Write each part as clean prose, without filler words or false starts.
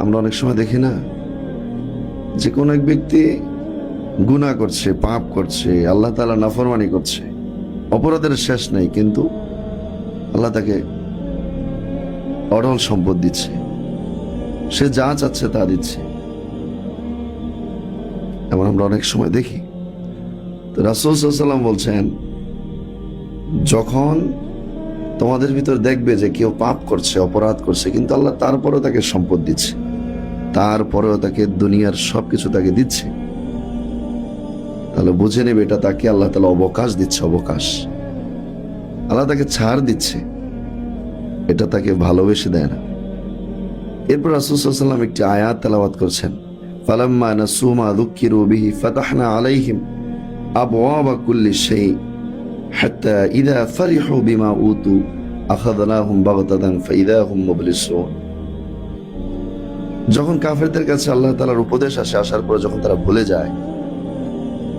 আমরা অনেক সময় দেখি না যে কোন এক ব্যক্তি গুনাহ করছে, পাপ করছে, আল্লাহ তাআলা নাফরমানি করছে, অপরাধের শেষ নেই, কিন্তু আল্লাহ তাকে অঢল সম্পদ দিচ্ছে, সে যা চাচ্ছে তা দিচ্ছে। এমন আমরা অনেক সময় দেখি। তো রাসূল সাল্লাল্লাহু আলাইহি ওয়াসাল্লাম বলছেন, যখন তোমাদের ভিতর দেখবে যে কেউ পাপ করছে, অপরাধ করছে, কিন্তু আল্লাহ তারপরেও তাকে সম্পদ দিচ্ছে, তারপরেও তাকে দুনিয়ার সবকিছু তাকে দিচ্ছে, তাহলে বুঝে নেবে এটা তাকে আল্লাহ তাআলা অবকাশ দিচ্ছে। অবকাশ, আল্লাহ তাকে ছাড় দিচ্ছে, এটা তাকে ভালোবেসে দেয় না। এরপর রাসূল সাল্লাল্লাহু আলাইহি ওয়াসাল্লাম একটি আয়াত তেলাওয়াত করছেন, ফালাম্মা নাসু মা যুক্কিরু বিহি ফাতাহনা আলাইহিম আবওয়াবা কুল্লি শাই হাত্তা ইযা ফারিহু বিমা উতু আখাযনাহুম বাগতাতান ফাইযা হুম মুবলিসুন। যখন কাফেরদের কাছে আল্লাহ তাআলার উপদেশ আসে, আসার পর যখন তারা ভুলে যায়,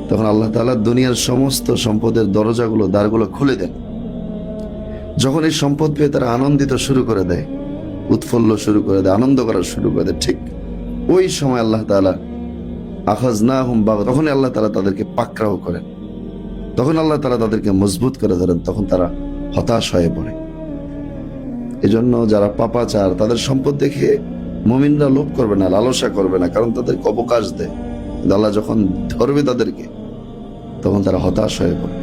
তখন আল্লাহ তাআলা দুনিয়ার সমস্ত সম্পদের দরজাগুলো, দ্বারগুলো খুলে দেন। যখন এই সম্পদ পেয়ে তারা আনন্দিত শুরু করে দেয়, উৎফুল্ল শুরু করে দেয়, আনন্দ করা শুরু করে দেয়, ঠিক ওই সময় আল্লাহ তাআলা আখাযনাহুম বাগতাতান, তখন আল্লাহ তাআলা তাদেরকে পাকড়াও করেন, তখন আল্লাহ তাআলা তাদেরকে মজবুত করে ধরেন, তখন তারা হতাশ হয়ে পড়ে। এজন্য যারা পাপাচার, তাদের সম্পদ দেখে মুমিনরা লোভ করবে না, লালসা করবে না, কারণ তাদেরকে অবকাশ দেয়। আল্লাহ যখন ধরবে তাদেরকে, তখন তারা হতাশ হয়ে পড়ে।